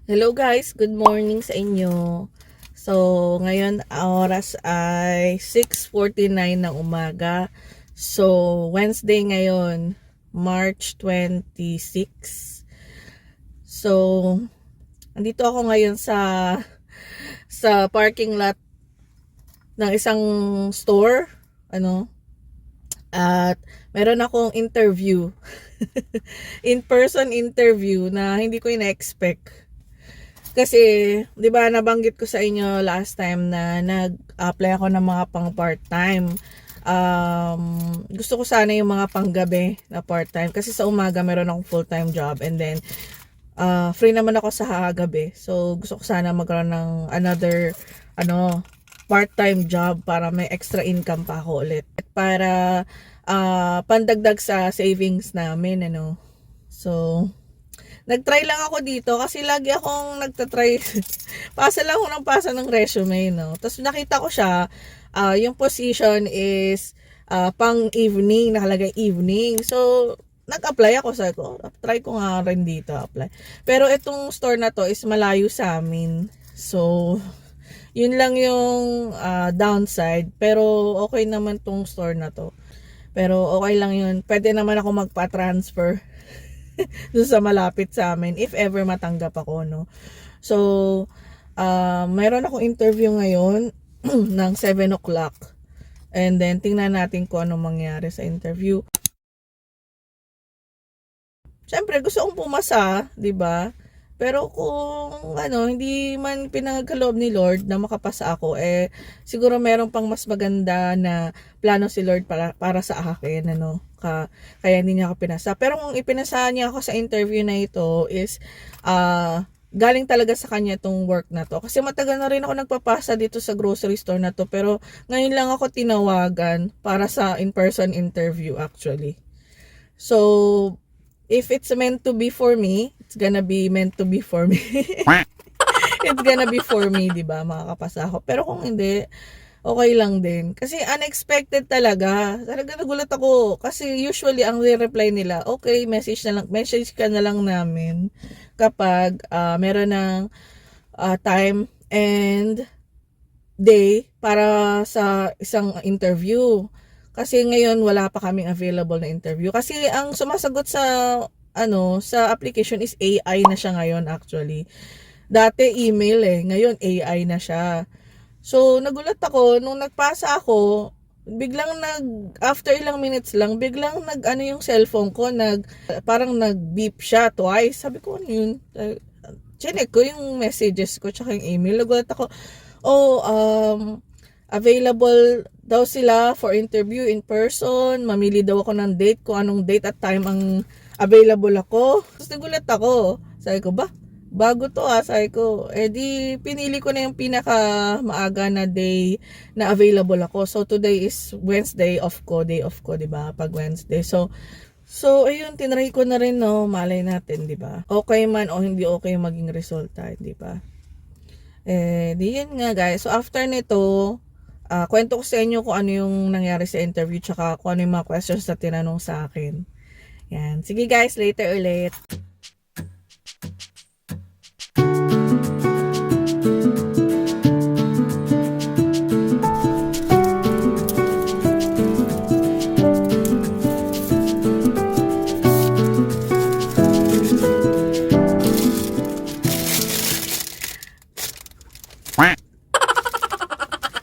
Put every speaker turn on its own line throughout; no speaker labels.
Hello guys, good morning sa inyo. So, ngayon oras ay 6:49 ng umaga. So, Wednesday ngayon, March 26. So, andito ako ngayon sa parking lot ng isang store, at meron akong interview. In-person interview na hindi ko ina-expect. Kasi, 'di ba, nabanggit ko sa inyo last time na nag-apply ako ng mga pang part-time. Gusto ko sana yung mga panggabi na part-time kasi sa umaga meron akong full-time job, and then free naman ako sa gabi. So, gusto ko sana magkaroon ng another part-time job para may extra income pa ako ulit. Para pandagdag sa savings namin, So, nagtry lang ako dito kasi lagi akong nagtatry. Pasa lang ako ng pasa ng resume, no? Tapos nakita ko siya, yung position is pang evening, nakalagay evening. So, nag-apply ako. Sabi ko, try ko nga rin dito apply. Pero itong store na to is malayo sa amin. So, yun lang yung downside. Pero okay naman tong store na to. Pero okay lang yun. Pwede naman ako magpa-transfer doon sa malapit sa amin if ever matanggap ako, no. So, mayroon akong interview ngayon ng 7 o'clock, and then tingnan natin kung anong mangyari sa interview. Siyempre gusto kong pumasa, 'di ba? Pero kung hindi man pinagkaloob ni Lord na makapasa ako, siguro meron pang mas maganda na plano si Lord para sa akin, kaya hindi niya ako pinasa. Pero kung ipinasa niya ako sa interview na ito is galing talaga sa kanya itong work na to. Kasi matagal na rin ako nagpapasa dito sa grocery store na to, pero ngayon lang ako tinawagan para sa in-person interview actually. So, if it's meant to be for me, it's gonna be meant to be for me. It's gonna be for me, di ba? Makakapasa ako. Pero kung hindi, okay lang din. Kasi unexpected talaga. Talaga nagulat ako. Kasi usually, ang reply nila, okay, message ka na lang namin kapag meron ng time and day para sa isang interview. Kasi ngayon wala pa kaming available na interview. Kasi ang sumasagot sa application is AI na siya ngayon actually. Dati email ngayon AI na siya. So nagulat ako nung nagpasa ako, biglang after ilang minutes lang, biglang yung cellphone ko parang nag-beep siya twice. Sabi ko, ano yun? Chinek ko yung messages ko tsaka yung email. Nagulat ako, available daw sila for interview in person. Mamili daw ako ng date, kung anong date at time ang available ako. Tapos nagulat ako. Sabi ko, bago to sabi ko. Di pinili ko na yung pinaka maaga na day na available ako. So today is Wednesday, day off ko, 'di ba? Pag Wednesday. So ayun, tinry ko na rin, no. Malay natin, 'di ba? Okay man o hindi okay yung maging resulta, 'di ba? Di yun nga guys. So after nito, kwento ko sa inyo kung ano yung nangyari sa interview tsaka kung ano yung mga questions na tinanong sa akin. Yan. Sige guys, later ulit.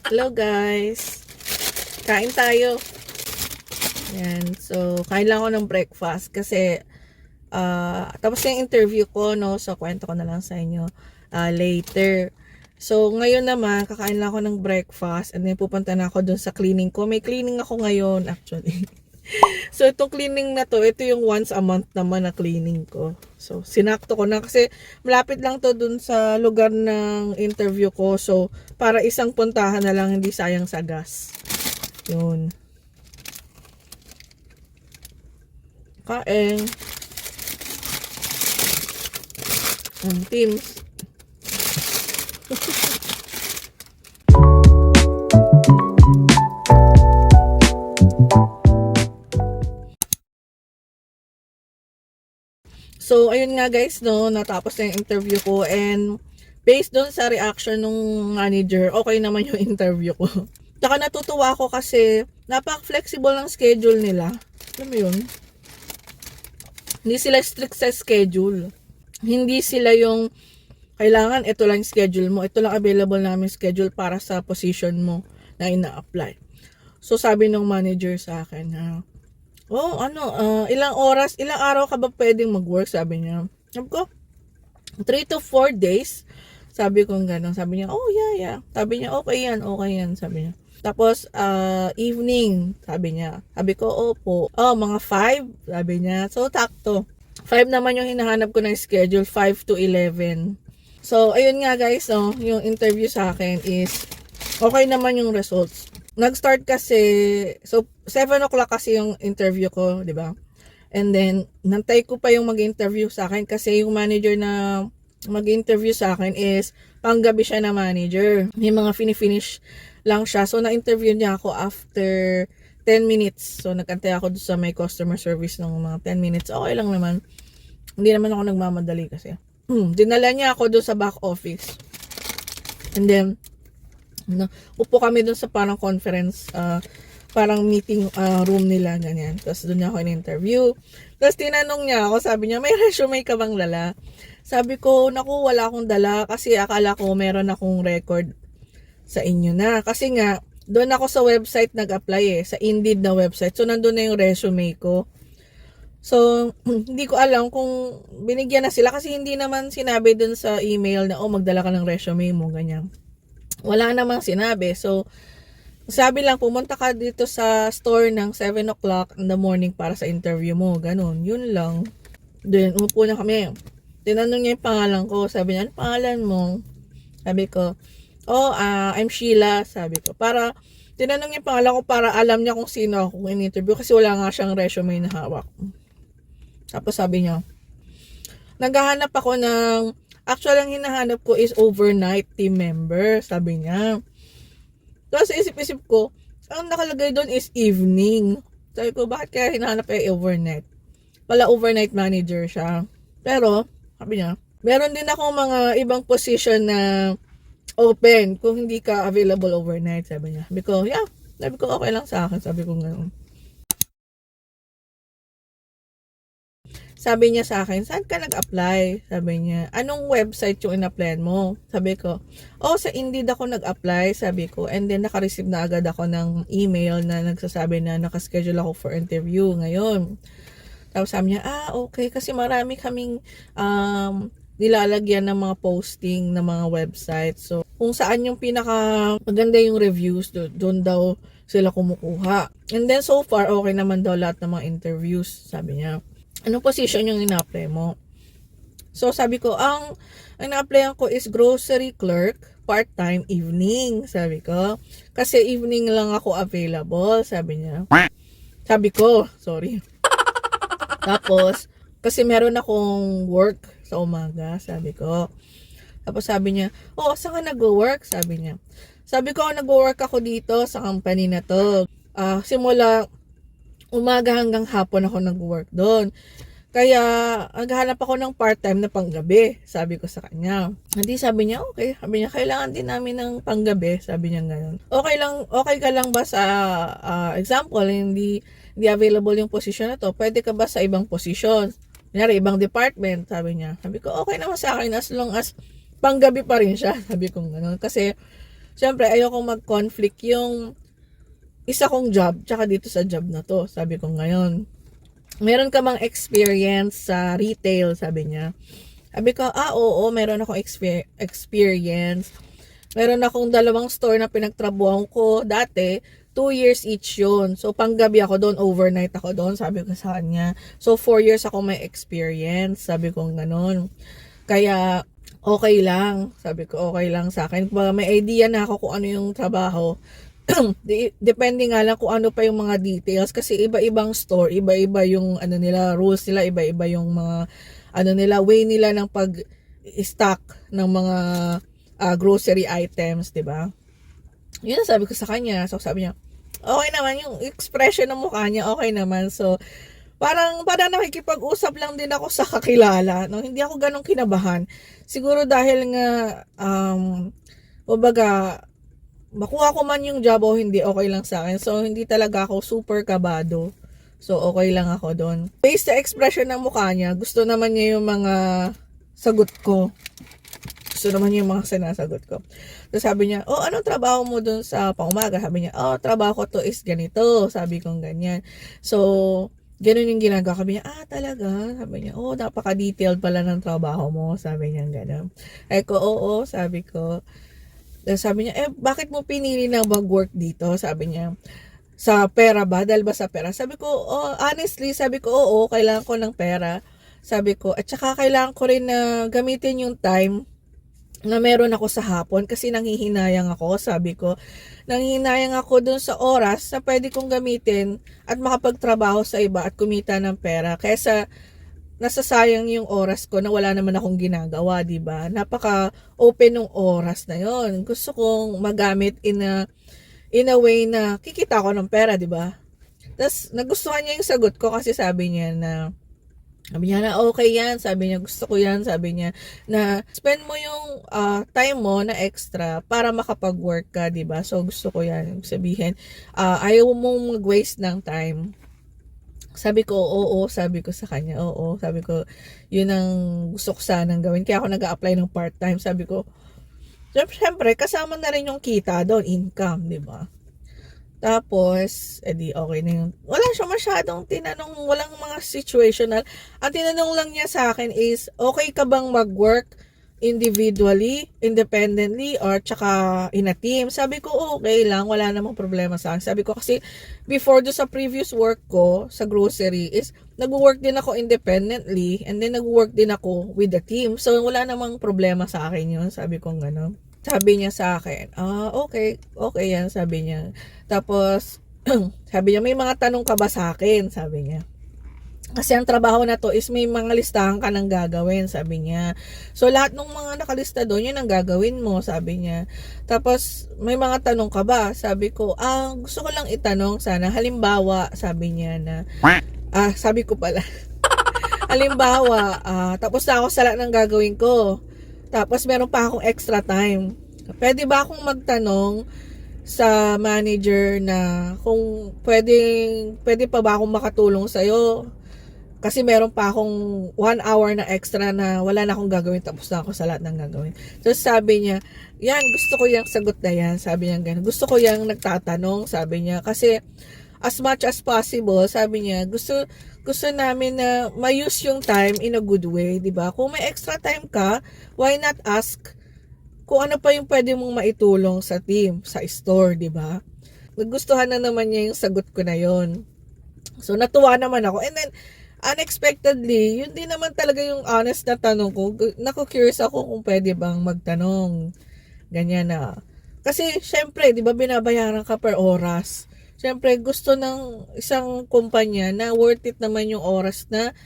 Hello guys. Kain tayo. Yan. So, kain lang ako ng breakfast kasi tapos yung interview ko, no. So, kwento ko na lang sa inyo later. So, ngayon naman, kakain lang ako ng breakfast and then pupunta na ako dun sa cleaning ko. May cleaning ako ngayon actually. So, itong cleaning na to, ito yung once a month naman na cleaning ko. So, sinakto ko na kasi malapit lang to dun sa lugar ng interview ko. So, para isang puntahan na lang, hindi sayang sa gas. Yun. Kain. Teams. So, ayun nga guys, no, natapos na yung interview ko and based doon sa reaction ng manager, okay naman yung interview ko. Tsaka natutuwa ako kasi napaka-flexible ng schedule nila. Alam mo yun? Hindi sila strict sa schedule. Hindi sila yung kailangan ito lang yung schedule mo, ito lang available namin schedule para sa position mo na ina-apply. So, sabi ng manager sa akin, ilang oras, ilang araw ka ba pwedeng mag-work? Sabi niya. Sabi ko, 3 to 4 days. Sabi ko gano'n. Sabi niya, oh yeah. Sabi niya, okay yan. Sabi niya. Tapos, evening, sabi niya. Sabi ko, opo. Oh, mga 5, sabi niya. So, takto. 5 naman yung hinahanap ko ng schedule, 5 to 11. So, ayun nga guys, no, yung interview sa akin is, okay naman yung results. Nag-start kasi, so 7 o'clock kasi yung interview ko, di ba? And then, nantay ko pa yung mag-interview sa akin kasi yung manager na mag-interview sa akin is, panggabi siya na manager. May mga finish lang siya. So, na-interview niya ako after 10 minutes. So, nagantay ako doon sa may customer service ng mga 10 minutes. Okay lang naman. Hindi naman ako nagmamadali kasi. Dinala niya ako doon sa back office. And then, upo kami doon sa parang conference, parang meeting room nila, ganyan. Tapos doon niya ako in-interview. Tapos tinanong niya ako, sabi niya, may resume ka bang dala? Sabi ko, naku, wala akong dala kasi akala ko meron akong record sa inyo na. Kasi nga, doon ako sa website nag-apply sa Indeed na website. So, nandun na yung resume ko. So, hindi ko alam kung binigyan na sila kasi hindi naman sinabi dun sa email na, magdala ka ng resume mo, ganyan. Wala namang sinabi. So, sabi lang, pumunta ka dito sa store ng 7 o'clock in the morning para sa interview mo. Ganon. Yun lang. Then, umupo na kami. Tinanong niya yung pangalan ko. Sabi niya, ano pangalan mo? Sabi ko, I'm Sheila. Sabi ko, tinanong niya yung pangalan ko para alam niya kung sino ako in-interview kasi wala nga siyang resume na hawak. Tapos sabi niya, naghahanap ako actually ang hinahanap ko is overnight team member, sabi niya. Tapos isip-isip ko, ang nakalagay doon is evening. Sabi ko, bakit kaya hinahanap overnight? Pala overnight manager siya. Pero, sabi niya, meron din ako mga ibang position na open kung hindi ka available overnight, sabi niya. Sabi ko, yeah. Sabi ko, okay lang sa akin. Sabi ko gano'n. Sabi niya sa akin, saan ka nag-apply? Sabi niya, anong website yung in-applyan mo? Sabi ko, sa Indeed ako nag-apply, sabi ko. And then, naka-receive na agad ako ng email na nagsasabi na nakaschedule ako for interview ngayon. Tapos sabi niya, okay, kasi marami kaming nilalagyan ng mga posting ng mga website. So, kung saan yung maganda yung reviews, doon daw sila kumukuha. And then, so far, okay naman daw lahat ng mga interviews, sabi niya. Anong position yung ina-apply mo? So, sabi ko, ang ina-applyan ko is grocery clerk, part-time, evening, sabi ko. Kasi evening lang ako available, sabi niya. Sabi ko, sorry. Tapos, kasi meron akong work sa umaga, sabi ko. Tapos sabi niya, saan ka nag-work? Sabi niya. Sabi ko, nag-work ako dito sa company na to. Simula umaga hanggang hapon ako nag-work doon. Kaya, naghahanap ako ng part-time na panggabi, sabi ko sa kanya. Hindi, sabi niya, okay. Sabi niya, kailangan din namin ng panggabi, sabi niya gano'n. Okay ka lang ba sa, example, hindi available yung position na to, pwede ka ba sa ibang position? Kunyari, ibang department, sabi niya. Sabi ko, okay naman sa akin as long as panggabi pa rin siya, sabi ko gano'n. Kasi, syempre, ayokong mag-conflict yung isa kong job, tsaka dito sa job na to, sabi ko ngayon. Meron ka bang experience sa retail, sabi niya. Sabi ko, oo, meron akong experience. Meron akong 2 store na pinagtrabuhan ko dati, 2 years each yun. So, panggabi ako doon, overnight ako doon, sabi ko sa kanya. So, 4 years ako may experience, sabi ko ganun. Kaya, okay lang, sabi ko, okay lang sa akin. May idea na ako kung ano yung trabaho. Depende nga lang kung ano pa yung mga details kasi iba-ibang store, iba-iba yung nila, rules nila, iba-iba yung mga nila, way nila ng pag-stock ng mga grocery items, 'di ba? Yun sabi ko sa kanya. So sabi niya, okay naman yung expression ng mukha niya, okay naman. So parang nakikipag-usap lang din ako sa kakilala, no? Hindi ako ganong kinabahan. Siguro dahil nga, kumbaga, makuha ko man yung job o hindi, okay lang sa akin. So, hindi talaga ako super kabado. So, okay lang ako doon. Based sa expression ng mukha niya, gusto naman niya yung mga sagot ko. Gusto naman niya yung mga sinasagot ko. So, sabi niya, oh, anong trabaho mo doon sa pangumaga? Sabi niya, oh, trabaho ko to is ganito. Sabi kong ganyan. So, ganun yung ginagawa. Sabi niya, talaga? Sabi niya, oh, napaka-detailed pala ng trabaho mo. Sabi niya, gano'n. Ay ko, oo, sabi ko. Sabi niya, bakit mo pinili na mag-work dito? Sabi niya, sa pera ba? Dahil ba sa pera? Sabi ko, oh, honestly, sabi ko, oo, kailangan ko ng pera. Sabi ko, at saka kailangan ko rin na gamitin yung time na meron ako sa hapon kasi nanghihinayang ako, sabi ko. Nanghihinayang ako dun sa oras na pwede kong gamitin at makapagtrabaho sa iba at kumita ng pera. Kaysa nasasayang yung oras ko na wala naman akong ginagawa, di ba? Napaka-open ng oras na yon. Gusto kong magamit in a way na kikita ko ng pera, di ba? Tapos, nagustuhan niya yung sagot ko kasi sabi niya na okay yan, sabi niya, gusto ko yan, sabi niya, na spend mo yung time mo na extra para makapag-work ka, diba? So, gusto ko yan, sabihin, ayaw mong mag-waste ng time. Sabi ko, oo, sabi ko sa kanya, oo, sabi ko, yun ang gusto ko sanang gawin. Kaya ako nag-a-apply ng part-time, sabi ko, syempre, kasama na rin yung kita doon, income, diba? Tapos, edi okay na yun. Wala siya masyadong tinanong, walang mga situational. Ang tinanong lang niya sa akin is, okay ka bang mag-work individually, independently, or tsaka in a team? Sabi ko, okay lang, wala namang problema sa akin. Sabi ko kasi, before do sa previous work ko, sa grocery, is nag-work din ako independently, and then nag-work din ako with the team. So, wala namang problema sa akin yun. Sabi ko gano'n. Sabi niya sa akin, okay yan, sabi niya. Tapos, sabi niya, may mga tanong ka ba sa akin? Sabi niya. Kasi ang trabaho na to is may mga listahan ka nang gagawin, sabi niya. So, lahat ng mga nakalista doon, yun ang gagawin mo, sabi niya. Tapos, may mga tanong ka ba? Sabi ko, gusto ko lang itanong sana. Halimbawa, sabi niya na, sabi ko pala, halimbawa, tapos na ako sa lahat ng gagawin ko. Tapos meron pa akong extra time. Pwede ba akong magtanong sa manager na kung pwede pa ba akong makatulong sa'yo? Kasi meron pa akong 1 hour na extra na wala na akong gagawin, tapos na ako sa lahat ng gagawin. So sabi niya, yan, gusto ko yung sagot na yan. Sabi niya ganun. Gusto ko yung nagtatanong, sabi niya. Kasi as much as possible, sabi niya, gusto namin na ma-use yung time in a good way, di ba? Kung may extra time ka, why not ask kung ano pa yung pwede mong maitulong sa team, sa store, di ba? Nagustuhan na naman niya yung sagot ko na yon. So, natuwa naman ako. And then, unexpectedly, yun din naman talaga yung honest na tanong ko. Naku-curious ako kung pwede bang magtanong. Ganyan na. Kasi, syempre, di ba, binabayaran ka per oras. Siyempre, gusto ng isang kumpanya na worth it naman yung oras na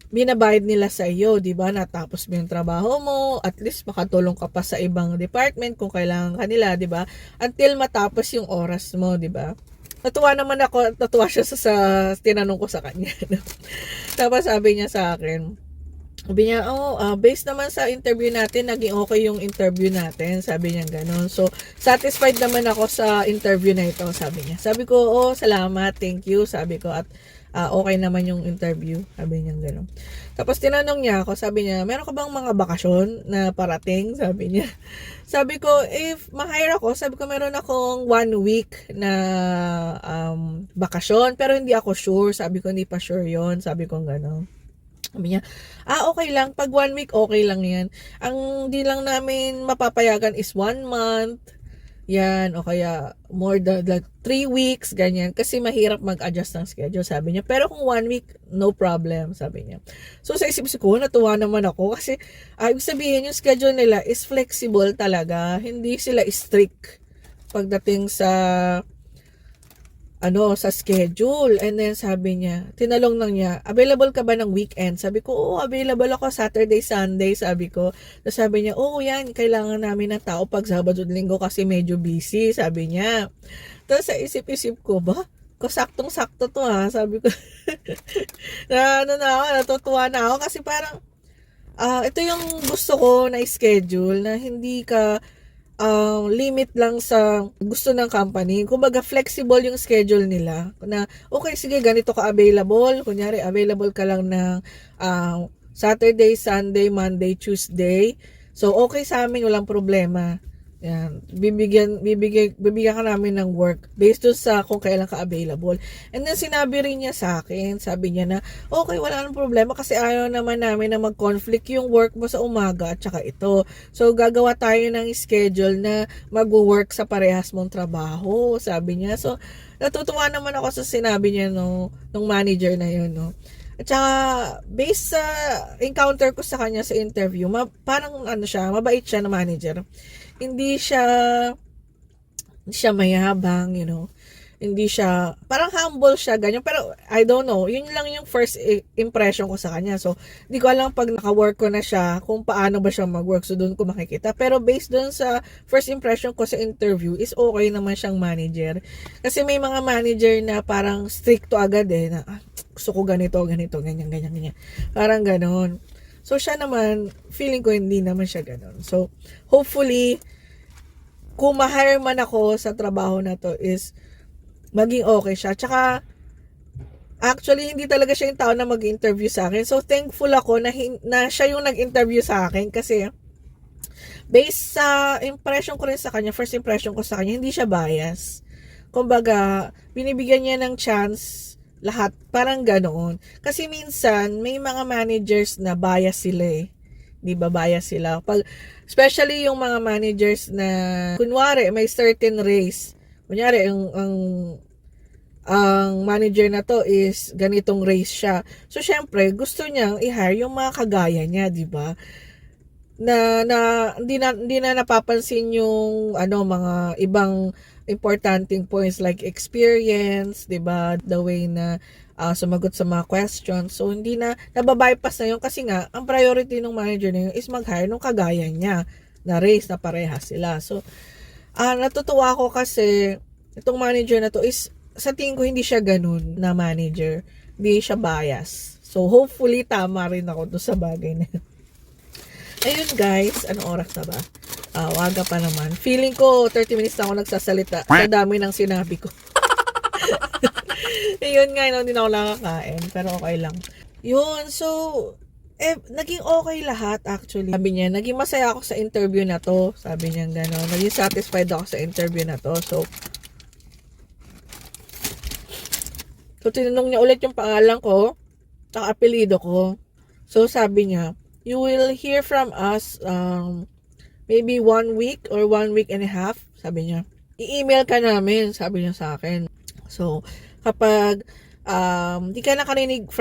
binabayad nila sa iyo, di ba? Natapos mo yung trabaho mo, at least makatulong ka pa sa ibang department kung kailangan kanila, di ba? Until matapos yung oras mo, di ba? Natuwa naman ako, natuwa siya sa tinanong ko sa kanya. Tapos sabi niya sa akin, sabi niya, based naman sa interview natin, naging okay yung interview natin. Sabi niya gano'n. So, satisfied naman ako sa interview na ito, sabi niya. Sabi ko, salamat, thank you. Sabi ko, at okay naman yung interview. Sabi niya gano'n. Tapos, tinanong niya ako, sabi niya, meron ka bang mga bakasyon na parating? Sabi niya. Sabi ko, if ma-hire ako, sabi ko, meron akong 1 week na bakasyon. Pero hindi ako sure. Sabi ko, hindi pa sure yon. Sabi ko gano'n. Sabi niya, okay lang. Pag 1 week, okay lang yan. Ang di lang namin mapapayagan is 1 month. Yan, o kaya more than like 3 weeks, ganyan. Kasi mahirap mag-adjust ng schedule, sabi niya. Pero kung 1 week, no problem, sabi niya. So sa isip ko, natuwa naman ako. Kasi, ibig sabihin, yung schedule nila is flexible talaga. Hindi sila strict pagdating sa sa schedule. And then sabi niya, tinalong lang niya, available ka ba ng weekend? Sabi ko, available ako Saturday, Sunday, sabi ko. Tapos sabi niya, yan, kailangan namin ng tao pag Sabado at Linggo kasi medyo busy, sabi niya. Tapos sa isip-isip ko, ba? ko, saktong-sakto to ha, sabi ko. Na ano na ako, natutuwa na ako kasi parang ito yung gusto ko na schedule na hindi ka limit lang sa gusto ng company. Kumbaga flexible yung schedule nila na okay sige ganito ka available, kunyari available ka lang ng Saturday, Sunday, Monday, Tuesday. So okay sa amin, walang problema. Yan, bibigyan ka namin ng work based on sa kung kailan ka available. And then sinabi rin niya sa akin, sabi niya na okay, wala nang problema kasi ayaw naman namin na mag-conflict yung work mo sa umaga at saka ito. So gagawa tayo ng schedule na mag-work sa parehas mong trabaho, sabi niya. So natutuwa naman ako sa sinabi niya nung manager na yun, no. At saka, based sa encounter ko sa kanya sa interview, parang mabait siya na manager. Hindi siya mayabang, Hindi siya, parang humble siya, ganyan. Pero, I don't know, yun lang yung first impression ko sa kanya. So, hindi ko alam pag naka-work ko na siya, kung paano ba siya mag-work. So, doon ko makikita. Pero, based doon sa first impression ko sa interview, is okay naman siyang manager. Kasi may mga manager na parang stricto agad na, gusto ko ganito, ganyan. Parang ganon. So, siya naman, feeling ko hindi naman siya ganon. So, hopefully, kung ma-hire man ako sa trabaho na to is maging okay siya. Tsaka, actually, hindi talaga siya yung tao na mag-interview sa akin. So, thankful ako na siya yung nag-interview sa akin kasi based sa impression ko rin sa kanya, first impression ko sa kanya, hindi siya bias. Kumbaga, binibigyan niya ng chance lahat. Parang ganoon. Kasi minsan, may mga managers na bias sila Di ba bias sila? Especially yung mga managers na, kunwari, may certain race. Kunyari, ang manager na to is ganitong race siya. So, syempre, gusto niyang i-hire yung mga kagaya niya, di ba? Na hindi na napapansin yung mga ibang importanting points like experience, 'di ba? The way na sumagot sa mga questions. So hindi na nababypass na yun kasi nga ang priority ng manager na yun is mag-hire ng kagaya niya na race na parehas sila. So natutuwa ako kasi itong manager na to is sa tingin ko hindi siya ganun na manager. Hindi siya bias. So hopefully tama rin ako doon sa bagay na yun. Ayun guys, anong oras na ba? Waga pa naman. Feeling ko 30 minutes na ako nagsasalita sa dami ng sinabi ko. Ayun nga, hindi na ako nakakain. Pero okay lang. Yun, so naging okay lahat actually. Sabi niya, naging masaya ako sa interview na to. Sabi niya gano'n. Naging satisfied ako sa interview na to. So tinanong niya ulit yung pangalan ko, saka apelido ko. So sabi niya, you will hear from us maybe 1 week or 1 week and a half, sabi niya. I-email ka namin, sabi niya sa akin. So, kapag di ka nakarinig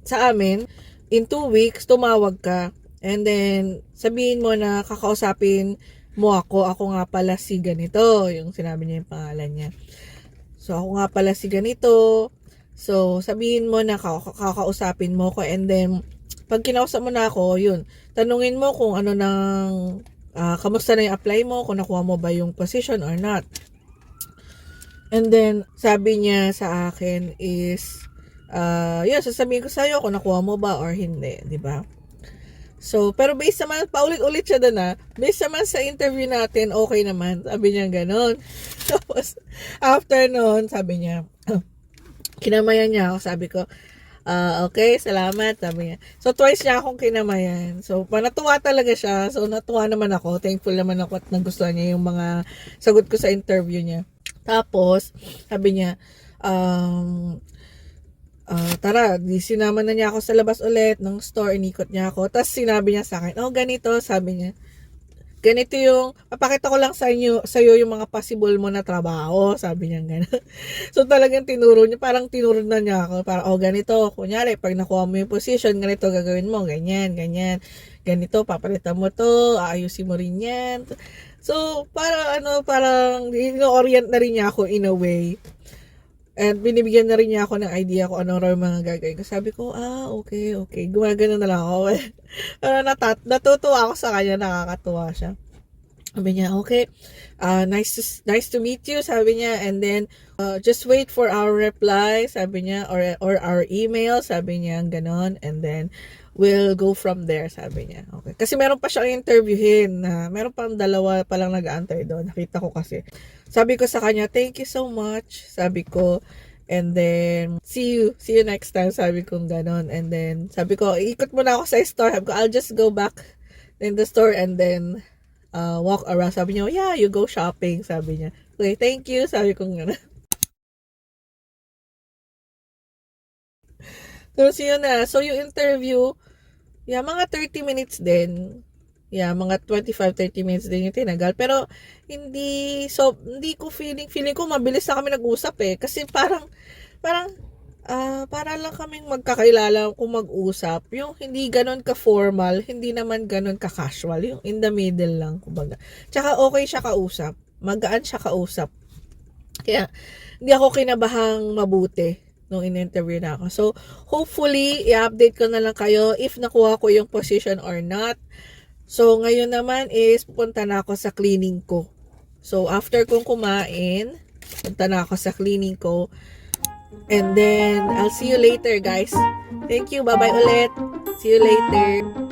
sa amin, in 2 weeks, tumawag ka. And then, sabihin mo na kakausapin mo ako nga pala si ganito, yung sinabi niya yung pangalan niya. So, ako nga pala si ganito. So, sabihin mo na kakausapin mo ko, and then, pag kinausap mo na ako, yun, tanungin mo kung ano nang, kamusta na yung apply mo, kung nakuha mo ba yung position or not. And then, sabi niya sa akin is, yun, sasabihin ko sa'yo kung nakuha mo ba or hindi, di ba? So, pero based naman, paulit-ulit siya doon based naman sa interview natin, okay naman. Sabi niya gano'n. Tapos, after noon, sabi niya, kinamayan niya ako, sabi ko, okay, salamat, sabi niya. So, twice niya akong kinamayan. So, natuwa talaga siya. So, natuwa naman ako. Thankful naman ako at nagustuhan niya yung mga sagot ko sa interview niya. Tapos, sabi niya, tara, sinama na niya ako sa labas ulit ng store, inikot niya ako. Tapos, sinabi niya sa akin, ganito, sabi niya. Ganito yung, papakita ko lang sa'yo yung mga possible mo na trabaho, sabi niya gano'n. So talagang tinuro niya, parang tinuro na niya ako, parang, ganito, kunyari, pag nakuha mo yung position, ganito gagawin mo, ganyan, ganito, papalitan mo to, aayusin mo rin yan. So, parang ino-orient na rin niya ako in a way. And binibigyan na rin niya ako ng idea kung ano raw mga gagawin ko. Sabi ko, okay. Gumagano na lang ako. Natutuwa ako sa kanya, nakakatuwa siya. Sabi niya, okay, nice to meet you, sabi niya, and then, just wait for our reply, sabi niya, or our email, sabi niya, ganon, and then, we'll go from there, sabi niya. Okay. Kasi meron pa siyang interviewin, meron pang dalawa palang nag-aantay doon, nakita ko kasi. Sabi ko sa kanya, thank you so much, sabi ko, and then, see you next time, sabi ko ganon, and then, sabi ko, ikot muna ako sa store, sabi ko, I'll just go back in the store, and then, walk around. Sabi niya, yeah, you go shopping. Sabi niya, okay, thank you. Sabi ko nga. Tapos yun na. So, yung interview, yeah, mga 30 minutes din. Yeah, mga 25-30 minutes din yung tinagal. Pero, hindi ko feeling ko mabilis na kami nag-usap eh. Kasi parang, para lang kaming magkakailala kung mag-usap. Yung hindi ganon ka-formal, hindi naman ganon ka-casual. Yung in the middle lang, kumbaga. Tsaka okay siya kausap. Magaan siya kausap. Kaya, hindi ako kinabahang mabuti nung in-interview na ako. So, hopefully, i-update ko na lang kayo if nakuha ko yung position or not. So, ngayon naman is pupunta na ako sa cleaning ko. So, after kong kumain, punta na ako sa cleaning ko. And then, I'll see you later, guys. Thank you. Bye-bye ulit. See you later.